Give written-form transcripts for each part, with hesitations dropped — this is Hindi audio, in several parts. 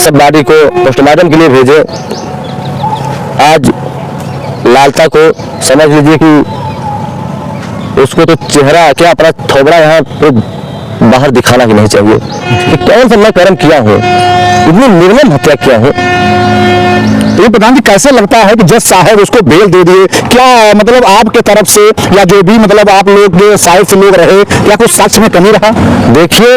सब बॉडी को पोस्टमार्टम के लिए भेजे। आज लालता को समझ लीजिए कि उसको तो चेहरा क्या अपना थोबड़ा यहाँ पे बाहर दिखाना ही नहीं चाहिए कि कौन सा मैं कर्म किया हूँ, इतनी निर्मम हत्या किया हूँ। तो ये प्रधान जी कैसे लगता है कि जज साहब उसको बेल दे दिए, क्या मतलब आपके तरफ से या जो भी मतलब आप लोग के साइड से लोग रहे, क्या कुछ साक्ष्य में कमी रहा? देखिए,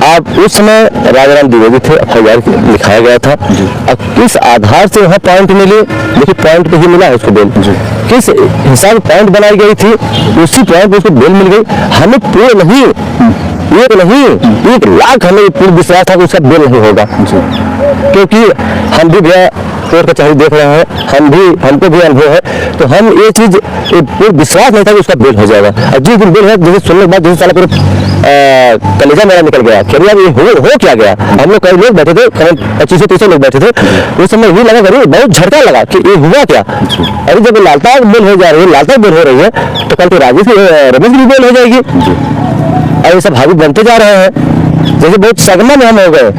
आप उस समय राजाराम द्विवेदी थे, FIR लिखाया गया था। अब किस आधार से वहाँ पॉइंट मिले, देखिए पॉइंट पे ही मिला है उसको बेल। किस हिसाब से पॉइंट बनाई गई थी, उसी पॉइंट पे उसको बेल मिल गई। हमें पूर्ण नहीं, एक नहीं 1 लाख हमें पूर्ण विश्वास था कि उसका बेल नहीं होगा, क्योंकि हम भी भैया कोर्ट कचहरी देख रहे हैं, हमको भी अनुभव है, तो हम ये चीज पूर्ण विश्वास नहीं था कि उसका बेल हो जाएगा। और जिस दिन बेल है, जैसे सुनने के बाद जैसे साला पूरा कलेजा मेरा निकल गया कि यार ये हो क्या गया। हम लोग कई लोग बैठे थे, 25-30 लोग बैठे थे। उस समय ये लगा करिए बहुत झटका लगा कि ये हुआ क्या। अरे जब लालता बेल हो जा रही है, लालता बेल हो रही है, तो कल तो रमेश की भी बेल हो जाएगी। और ये सब हावी बनते जा रहे हैं, जैसे बहुत सगमा में हम हो गए।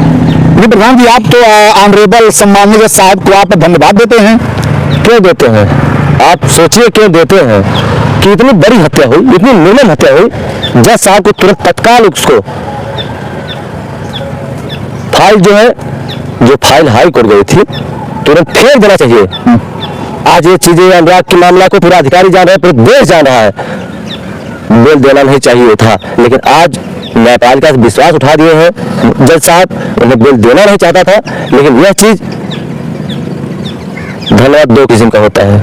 जी प्रधान जी, आप तो ऑनरेबल सम्माननीय जज साहब को आप धन्यवाद देते हैं। क्यों देते हैं आप सोचिए, क्यों देते हैं कि इतनी बड़ी हत्या हुई, इतनी निर्मम हत्या हुई। जज साहब को तुरंत तत्काल उसको फाइल जो फाइल हाई कोर्ट गई थी तुरंत फेंक देना चाहिए। आज ये चीजें अनुराग के मामला को पूरा अधिकारी जान रहे हैं, पूरा देश जान रहा है, बेल देना नहीं चाहिए था। लेकिन आज न्यायपालिका से विश्वास उठा दिए हैं जज साहब, उन्हें बेल देना नहीं चाहता था। लेकिन यह चीज धन्यवाद 2 किस्म का होता है,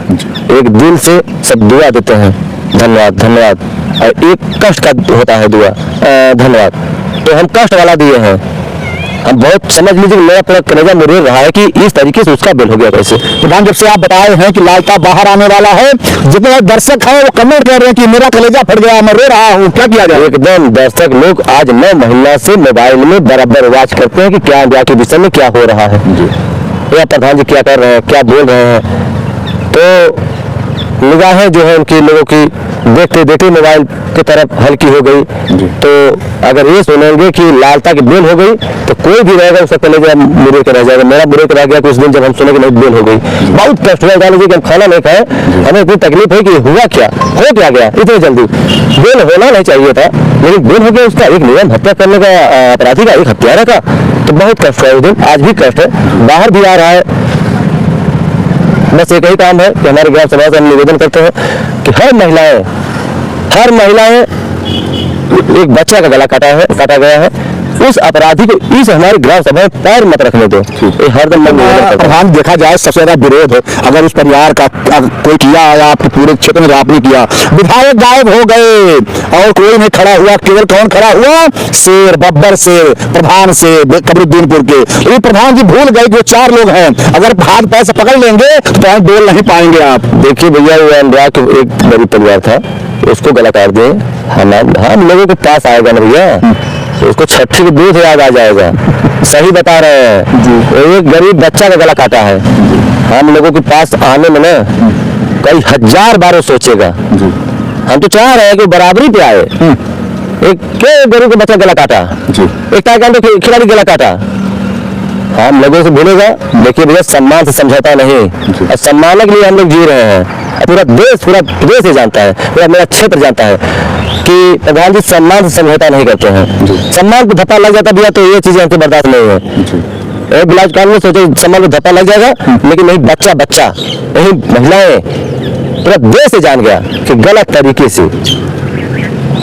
एक दिल से सब दुआ देते हैं धन्यवाद धन्यवाद, और एक कष्ट का होता है दुआ धन्यवाद। तो हम कष्ट वाला दिए हैं, हम बहुत समझ लीजिए मेरा पूरा कलेजा मुरझा रहा है कि इस तरीके से उसका बेल हो गया कैसे। प्रधान, जब से आप बताए हैं कि लालता बाहर आने वाला है, जितने दर्शक हैं वो कमेंट कर रहे हैं कि मेरा कलेजा फट गया, मैं रो रहा हूँ, क्या किया जाए? एकदम दर्शक लोग आज 9 महीना से मोबाइल में बराबर वॉच करते हैं कि क्या इंडिया के विषय में क्या हो रहा है, या प्रधान जी क्या कर रहे हैं, क्या बोल रहे हैं। तो निगाहें जो है उनकी लोगों की देखते देखते मोबाइल की तरफ हल्की हो गई। तो अगर ये सुनेंगे कि लालता की बेल हो गई, तो कोई भी रहेगा उसका कलेजा मुड़े के रह जाएगा। मेरा मुड़े के रह गया कुछ दिन जब हम सुने कि नहीं बेल हो गई, बहुत कष्ट हुआ। जान लीजिए कि हम खाना नहीं खाए, हमें इतनी तकलीफ है कि हुआ क्या, हो क्या गया इतनी जल्दी। बेल होना नहीं चाहिए था, लेकिन बेल हो गया उसका, एक निर्मम हत्या करने का अपराधी का, एक हत्यारा का। तो बहुत कष्ट हुआ उस दिन, आज भी कष्ट है, बाहर भी आ रहा है। बस एक ही काम है कि हमारे ग्राम सभा से हम निवेदन करते हैं कि हर महिलाएं एक बच्चा का गला काटा गया है, उस अपराधी को इस हमारे ग्राम सभा में पैर मत रखने दो। हरदम प्रधान, देखा जाए सबसे ज्यादा विरोध अगर उस परिवार का कोई किया या आपके पूरे क्षेत्र में आपने किया, विधायक गायब हो गए और कोई नहीं खड़ा हुआ। केवल कौन खड़ा हुआ? शेर, बब्बर शेर, प्रधान से कबरुद्दीनपुर के। ये प्रधान जी भूल गए कि 4 लोग हैं, अगर हाथ पैर से पकड़ लेंगे तो पॉइंट बोल नहीं पाएंगे आप। देखिए भैया, वो अनुराग एक गरीब परिवार था, उसको गला काट दिए। हम लोगों के पास आएगा ना भैया, उसको छठी के दूध याद आ जाएगा। सही बता रहे हैं जी, एक गरीब बच्चा का गला काटा है। हम लोगों के पास आने में ना कई 1000 बार सोचेगा। हम तो चाह रहे हैं कि बराबरी पे आए। एक गरीब का बच्चा गला काटा, एक ताइक्वांडो खिलाड़ी गला काटा, हम लोगों से भूलेगा। देखिए भैया, सम्मान से समझौता नहीं, और सम्मान के लिए हम लोग जी रहे हैं। पूरा देश, पूरा प्रदेश ये जानता है, पूरा मेरा क्षेत्र जानता है कि प्रधान जी सम्मान से समझौता नहीं करते हैं। सम्मान को धप्पा लग जाता भैया तो ये चीजें हमको बर्दाश्त नहीं है। बिलाज कानून सोचे सम्मान को धप्पा लग जाएगा, लेकिन नहीं, बच्चा यही महिलाएं, पूरा देश से जान गया कि गलत तरीके से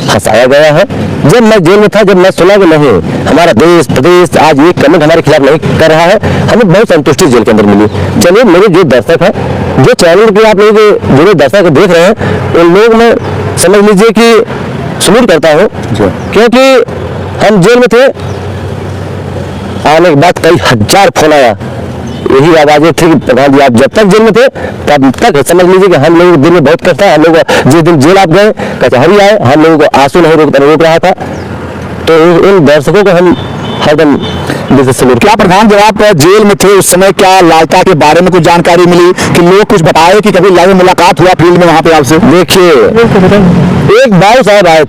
फंसाया गया है। जब मैं जेल में था, जब मैं सुना कि नहीं हमारा देश प्रदेश आज ये कमेंट हमारे खिलाफ नहीं कर रहा है, हमें बहुत संतुष्टि जेल के अंदर मिली। चलिए, मेरे जो दर्शक है, जो चैनल के आप लोग जो दर्शक देख रहे हैं, उन लोग में समझ लीजिए कि सलूट करता हूँ, क्योंकि हम जेल में थे, आने के बाद कई 1000 फोन आया, यही आवाजें थी कि प्रधान जी आप जब तक जेल में थे तब तक समझ लीजिए कि हम लोग दिल में बहुत कष्ट था। हम लोग जिस दिन जेल आप गए, कचहरी आए, हम लोगों को आंसू नहीं रोक रहा था। तो इन दर्शकों को हम हरदम जैसे सलूट। क्या प्रधान, जब आप जेल में थे उस समय क्या लालता के बारे में कुछ जानकारी मिली कि लोग कुछ बताए कि कभी लाइव मुलाकात हुआ फील्ड में वहाँ पे आपसे? देखिए, एक भाई साहब आए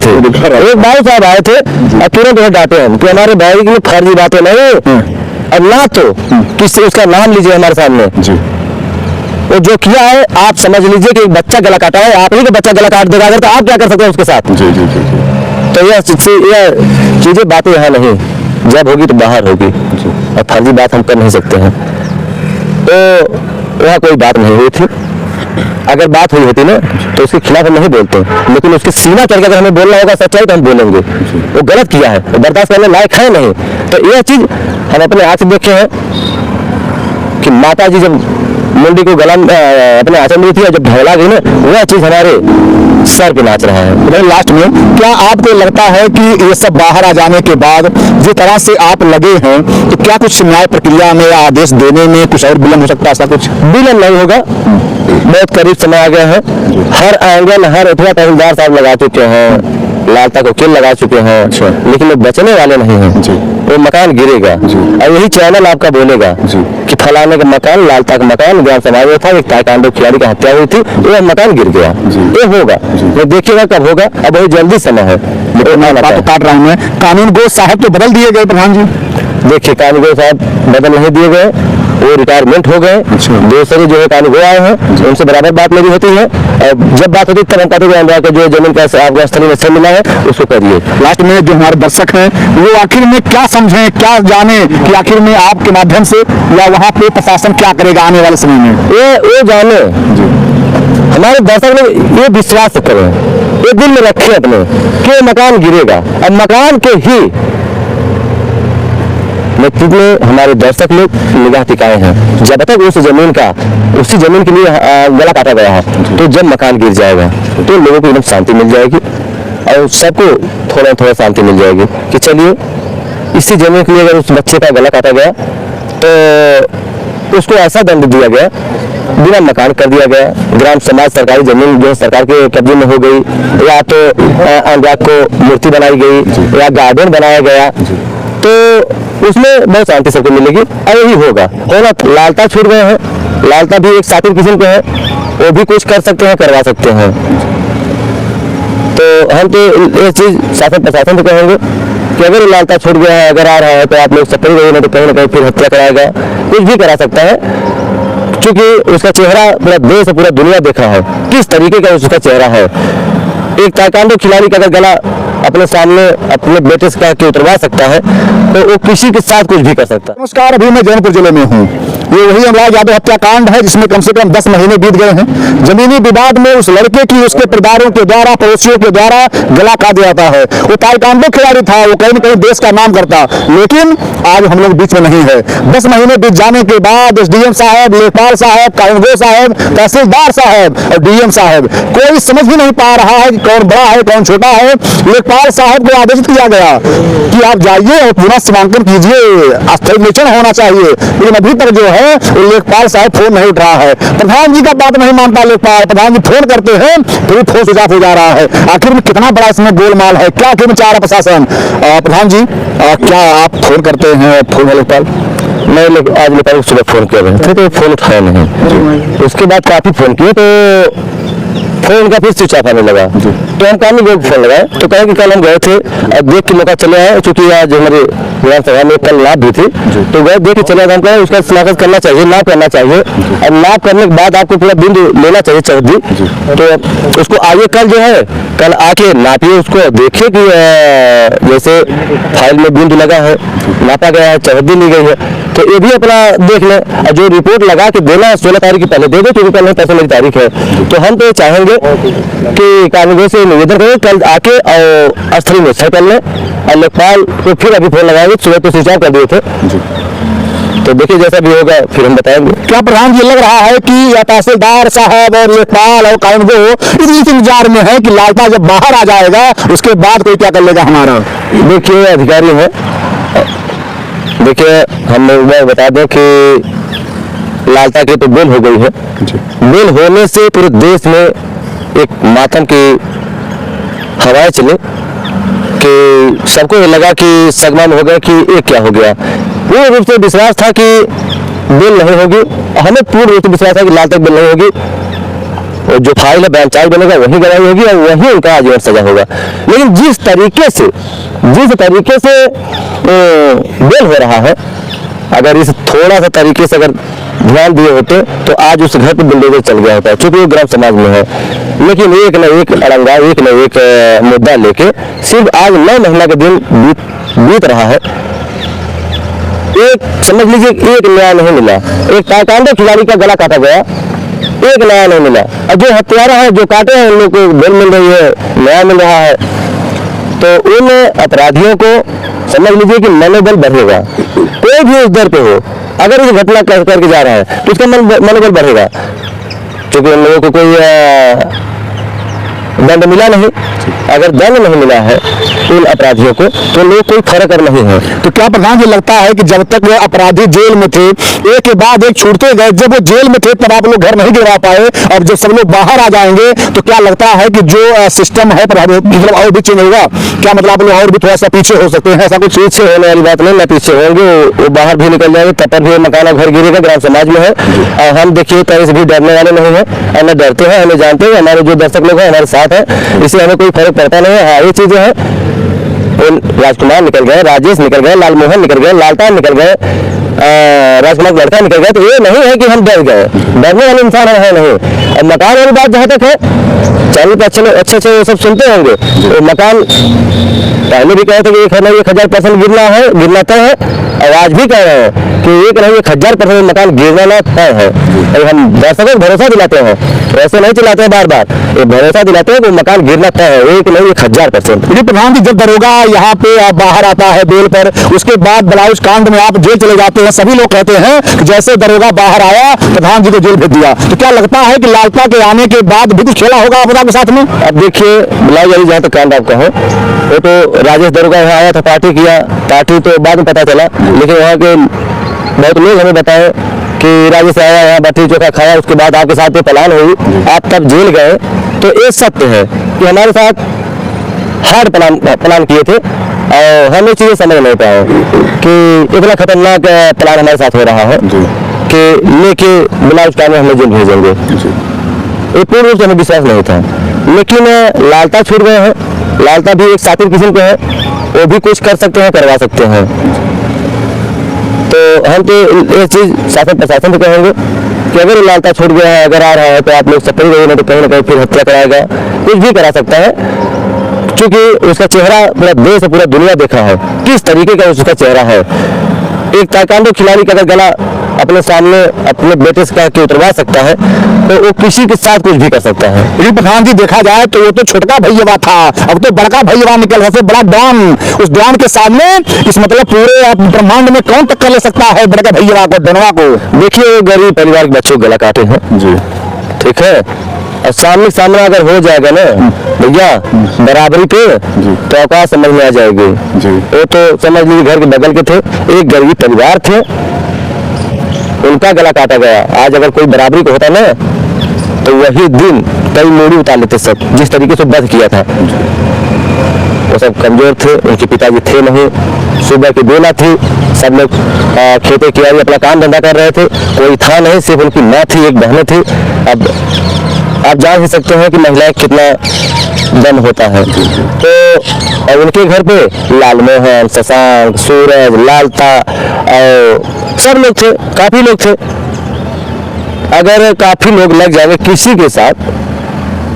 थे और तुरंत डांटे हम कि हमारे भाई की फर्जी बातें नहीं, और ना तो किसी उसका नाम लीजिए हमारे सामने जी वो जो किया है। आप समझ लीजिए कि एक बच्चा गला काटा है, आप ही का बच्चा गला काट देगा अगर, तो आप क्या कर सकते हैं उसके साथ? जी जी जी जी तो यह चीजें बातें यहाँ नहीं, जब होगी तो बाहर होगी, और फर्जी बात हम कर नहीं सकते हैं। तो वहाँ कोई बात नहीं हुई थी। अगर बात हुई होती ना तो उसके खिलाफ हम नहीं बोलते, लेकिन उसके सीना चढ़ के अगर हमें बोलना होगा सच्चाई तो हम बोलेंगे। वो गलत किया है, वो बर्दाश्त करने लायक है नहीं। तो यह चीज हम अपने हाथ से देखे हैं कि माता जी जब मुंडी को गला अपने आंचल में थी और जब ढोला गई ना, वह चीज हमारे सर पे नाच रहा है। लास्ट में क्या आपको लगता है कि ये सब बाहर आ जाने के बाद जिस तरह से आप लगे हैं, तो क्या कुछ न्याय प्रक्रिया में या आदेश देने में कुछ और विलंब हो सकता है? ऐसा कुछ विलंब नहीं होगा, बहुत करीब समय आ गया है। हर एंगल, हर उठवा तहसीलदार साहब लगा चुके हैं, लालता को किल लगा चुके हैं, लेकिन वो बचने वाले नहीं हैं। वो मकान गिरेगा और यही चैनल आपका बोलेगा कि फलाने का मकान, लालता का मकान ग्राम समाज में था, एक ताइक्वांडो खिलाड़ी का हत्या हुई थी, ये मकान गिर गया। ये होगा, ये देखिएगा कब होगा, अब बहुत जल्दी समय है। मैं बात तो काट रहा हूँ मैं, कानून गो साहब तो बदल दिए गए प्रधान जी। देखिए कानून गो साहब बदल नहीं दिए गए, वो रिटायरमेंट हो गए। दूसरे जो है कानून गो आए हैं, उनसे बराबर बात मेरी होती है। और जब बात होती है तब हम कहते हैं कि जो जमीन का आपको स्थलीय निश्चय मिला है उसको करिए। लास्ट में जो हमारे दर्शक हैं वो आखिर में क्या समझें, क्या जाने कि आखिर में आपके माध्यम से या वहाँ पे प्रशासन क्या करेगा आने वाले समय में? ये जाने हमारे दर्शक लोग ये विश्वास करें, ये दिल में रखें अपने कि मकान गिरेगा। अब मकान के ही नेतृत्व में हमारे दर्शक लोग निगाह टिकाए हैं। जब तक उस जमीन का, उसी जमीन के लिए गला काटा गया है, तो जब मकान गिर जाएगा तो लोगों को एकदम शांति मिल जाएगी और सबको थोड़ा थोड़ा शांति मिल जाएगी कि चलिए इसी जमीन के लिए अगर उस बच्चे का गला काटा गया तो उसको ऐसा दंड दिया गया, बिना मकान कर दिया गया। ग्राम समाज सरकारी जमीन जो सरकार के कब्जे में हो गई, या तो अनुराग को मूर्ति बनाई गई या गार्डन बनाया गया, तो उसमें बहुत शांति सबको मिलेगी और यही होगा। लालता छूट गए हैं, लालता भी एक शातिर किस्म के हैं, वो भी कुछ कर सकते हैं, करवा सकते हैं। तो हम तो ये चीज शासन प्रशासन से कहेंगे कि अगर लालता छूट गया है, अगर आ रहा है तो आप लोग सफल गए, तो कहीं ना कहीं फिर हत्या कराएगा, कुछ भी करा सकता है, क्योंकि उसका चेहरा पूरा देश, पूरा दुनिया देख रहा है किस तरीके का उसका चेहरा है। एक ताइक्वांडो खिलाड़ी का अगर गला अपने सामने अपने बेटे से के उतरवा सकता है तो वो किसी के साथ कुछ भी कर सकता है। नमस्कार, अभी मैं जौनपुर जिले में हूँ। ये वही अनुराग यादव हत्याकांड है जिसमें कम से कम 10 महीने बीत गए हैं। जमीनी विवाद में उस लड़के की उसके परिवारों के द्वारा, पड़ोसियों के द्वारा गला काट दिया जाता है। वो ताइक्वांडो खिलाड़ी था, वो कहीं न कहीं देश का नाम करता, लेकिन आज हम लोग बीच में नहीं है। 10 महीने बीत जाने के बाद एसडीएम साहब, लेखपाल साहब, कानूनगो साहब, तहसीलदार साहब और डीएम साहब, कोई समझ ही नहीं पा रहा है कि कौन बड़ा है कौन छोटा है। लेखपाल साहब को आदेशित किया गया कि आप जाइए और पुनः सीमांकन कीजिए, अस्थायी निरीक्षण होना चाहिए, लेकिन अभी तक जो है लेखपाल साहब फोन नहीं उठ रहा है। प्रधान जी का बात नहीं मानता लेखपाल, प्रधान जी फोन करते हैं फिर फोन स्विच ऑफ हो जा रहा है। आखिर में कितना बड़ा इसमें गोलमाल है, क्या आखिर में चाह रहा प्रशासन? प्रधान जी क्या आप फोन करते हैं फोन लेखपाल? मैं आज लेखपाल सुबह फोन किया थे तो फोन उठाया नहीं, उसके बाद काफी फोन किए तो फोन का फिर स्विच ऑफ आने लगा। तो हम कानून को फोन लगाए तो कहें कि कल हम गए थे और देख के मौका चले आए, चूंकि आज हमारे विधानसभा में कल नाप भी थी तो गए देख के चले आए। हम कहें उसका शिनाख्त करना चाहिए, नाप करना चाहिए, और नाप करने के बाद आपको पूरा बिंदु लेना चाहिए चौहदी। तो उसको आइए कल जो है, कल आके नापिए, उसको देखिए कि जैसे फाइल में बिंदु लगा है, नापा गया है, चौहदी ली गई है, तो ये भी अपना देख लें। और जो रिपोर्ट लगा के देना है 16 तारीख की पहले दे दो, क्योंकि कल परसों मेरी तारीख है। तो हम तो चाहेंगे कि कानून से निवेदन करें कल आके और अस्थायी निरीक्षण कर लें। और लेखपाल को फिर अभी फोन लगाएंगे, सुबह तो स्विच ऑफ कर दिए थे, तो देखिए जैसा भी होगा फिर हम बताएंगे। क्या प्रधान जी लग रहा है कि या तहसीलदार साहब और लेखपाल और कानूनगो इस इंतजार में है कि लालता जब बाहर आ जाएगा उसके बाद कोई क्या कर लेगा हमारा? देखिए अधिकारी है, देखिए हम लोग बता दें कि लालता की तो बेल हो गई है। बेल होने से पूरे देश में एक मातम की हवाएं चले कि सबको ये लगा कि सगमन हो गया कि ये क्या हो गया। पूर्ण रूप से विश्वास था कि बेल नहीं होगी, हमें पूर्ण रूप से विश्वास था कि लालता की बेल नहीं होगी, और जो फाइल है बयान चार्ज बनेगा वही गवाही होगी और वही उनका आजीवन सजा होगा। लेकिन जिस तरीके से बेल हो रहा है अगर इस थोड़ा सा तरीके से अगर ध्यान दिए होते तो आज उस घर पे बुलडोजर चल गया होता है, क्योंकि वो ग्राम समाज में है। लेकिन एक न एक अड़ंगा, एक न एक मुद्दा लेके सिर्फ आज 9 महीना के दिन बीत रहा है। एक समझ लीजिए एक न्याय नहीं मिला। एक ताइक्वांडो खिलाड़ी का गला काटा गया, एक न्याय नहीं मिला। और जो हत्यारा है, जो काटे हैं, उन लोग को बेल मिल रही है, न्याय मिल रहा है। तो उन अपराधियों को समझ लीजिए कि मनोबल बढ़ेगा। कोई भी उस दर पे हो, अगर इस घटना करके जा रहा है तो उसका मनोबल बढ़ेगा, क्योंकि उन लोगों को कोई दंड मिला नहीं। अगर दंड नहीं मिला है उन अपराधियों को तो लोग कोई फर्क कर नहीं है। तो क्या प्रधान जी लगता है कि जब तक वो अपराधी जेल में थे, एक के बाद एक छूटते गए, जब वो जेल में थे तब आप लोग घर नहीं गिरा पाए, और जब सब लोग बाहर आ जाएंगे तो क्या लगता है कि जो सिस्टम है मतलब और भी चेंज होगा? क्या मतलब आप लोग और भी थोड़ा सा पीछे हो सकते हैं? ऐसा कुछ पीछे होने वाली बात नहीं, ना पीछे होंगे, वो बाहर भी निकल जाएंगे, तब पर भी मकान घर गिरेगा, ग्राम समाज में है। और हम देखिए कहीं से भी डरने वाले नहीं है, और न डरते हैं, हमें जानते हैं, हमारे जो दर्शक लोग हैं हमारे साथ है, इससे हमें कोई फर्क पड़ता नहीं है। हाँ, ये चीजें हैं, राजकुमार निकल गए, राजेश निकल गए, लालमोहन निकल गए, लालटान निकल गए, राजकुमार लड़का निकल गया, तो ये नहीं है कि हम डर गए, डरने वाले इंसान है नहीं। और मकान वाली बात जहाँ तक है, चैनल पर अच्छे वो सब सुनते होंगे, तो मकान पहले भी कहे थे कि 1000% गिरना तय है, और आज भी कह रहे हैं कि 1000% मकान गिरना ना तय है। और हम दर्शकों को भरोसा दिलाते हैं, ऐसे नहीं चिल्लाते हैं बार बार, ये भरोसा दिलाते हैं कि मकान गिरना तय है, 1000%। जी प्रधान जी, जब दरोगा यहाँ पे बाहर आता है बेल पर, उसके बाद बलाउज कांड में आप जेल चले जाते हैं, सभी लोग कहते हैं कि जैसे दरोगा बाहर आया प्रधान जी को जेल भेज दिया, तो क्या लगता है कि लालता के आने के बाद भी कुछ खेला होगा आपदा के साथ में? अब देखिए ब्लाउज वाली जहाँ तक कांड आपका है, वो तो राजेश दरोगा यहाँ आया था, पार्टी तो बाद में पता चला, लेकिन वहाँ के बहुत लोग हमें बताए कि राजेश आया, यहाँ बाटी चोखा खाया, उसके बाद आपके साथ ये पलायन हुई, आप तब जेल गए। तो ये सत्य है कि हमारे साथ हार्ड प्लान किए थे, और हम ये चीजें समझ नहीं पाए कि इतना खतरनाक प्लान हमारे साथ हो रहा है कि लेके ब्लाउज कांड में हमें जेल भेजेंगे। ये पूर्ण रूप से हमें विश्वास नहीं था। लेकिन लालता छूट गए हैं, लालता भी एक साथी किस्म के हैं, वो भी कुछ कर सकते हैं, करवा सकते हैं। तो हम तो ये चीज शासन प्रशासन से कहेंगे कि अगर लालता छूट गया है, अगर आ रहा है, तो आप लोग सफल रहिए, नहीं तो कहीं ना कहीं फिर हत्या कराएगा, कुछ भी करा सकता है, क्योंकि उसका चेहरा पूरा देश और पूरा दुनिया देखा है, किस तरीके का उसका चेहरा है। एक ताइक्वांडो खिलाड़ी का अगर गला अपने सामने अपने बेटे से कह के उतरवा सकता है, तो वो किसी के साथ कुछ भी कर सकता है। जी प्रधान जी, देखा जाए तो वो तो छोटका भैया था, अब तो बड़का भैया निकल, सबसे बड़ा डॉन। उस डॉन के सामने इस मतलब पूरे ब्रह्मांड में कौन टक्कर ले सकता है बड़का भैया को, डनवा को? देखिए गरीब परिवार के बच्चों को गला काटे हैं जी, ठीक है, और सामने अगर हो जाएगा ना भैया बराबरी पे, तो औकात समझ में आ जाएगी जी। वो तो समझ लीजिए घर के बगल के थे, एक गरीब परिवार थे, उनका गला काटा गया। आज अगर कोई बराबरी को होता ना, तो वही दिन कई मोड़ी उतार लेते सब, जिस तरीके से वध किया था। वो सब कमजोर थे, उनके पिताजी थे नहीं, सुबह की बेला थी, सब लोग खेती कियारी अपना काम धंधा कर रहे थे, कोई था नहीं, सिर्फ उनकी माँ थी, एक बहन थी। अब आप जान ही सकते हैं कि महिलाएं कितना दम होता है। तो और उनके घर पे लालमोहन, शशांक, सूरज, लालता और सब लोग थे, काफी लोग थे। अगर काफी लोग लग जाएंगे किसी के साथ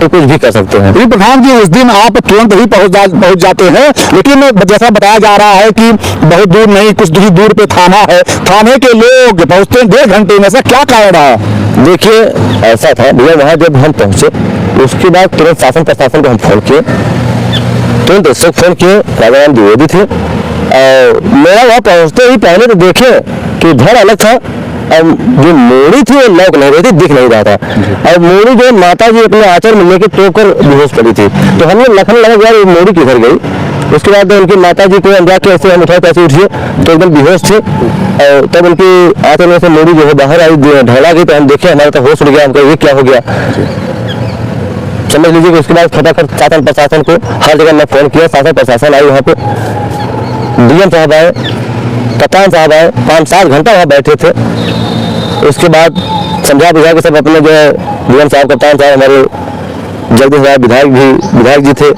तो कुछ भी कर सकते हैं। प्रधान जी, उस दिन आप तुरंत ही पहुंच जाते हैं, लेकिन जैसा बताया जा रहा है कि बहुत दूर नहीं, कुछ ही दूर पे थाना है, थाने के लोग पहुंचते हैं 1.5 घंटे में, ऐसा क्या कारण रहा? देखिए ऐसा था भैया, वहाँ जब हम पहुंचे उसके बाद तुरंत शासन प्रशासन को हम फोन किए, तुरंत दर्शक फोन किए, राजाराम द्विवेदी थे। और मेरा वहाँ पहुंचते ही पहले तो देखे कि घर अलग था, और जो मोड़ी थी वो लौक नहीं रही थी, दिख नहीं रहा था। और मोड़ी जो माता जी अपने आंचल में लेके टोकर बेहोश पड़ी थी, तो हमने लखन लगा यार ये मोड़ी किधर गई। उसके बाद उनकी माता जी को अंदर के ऐसे हम उठाए, पैसे उठिए तो एकदम बेहोश थे, और तब उनकी आंचल में से मोड़ी जो है बाहर आई, ढला गई, तो हम देखे हमारा तो होश उड़ गया, हमको ये क्या हो गया समझ लीजिए। उसके बाद फटाफट शासन प्रशासन को हर जगह मैं फोन किया, शासन प्रशासन आई, वहाँ पे डीएम साहब आए, कप्तान साहब आए, 5-7 घंटा वहाँ बैठे थे। उसके बाद समझा बुझा के सब अपने जो है डीएम साहब, कप्तान साहब, हमारे जगदीश राय विधायक जी थे,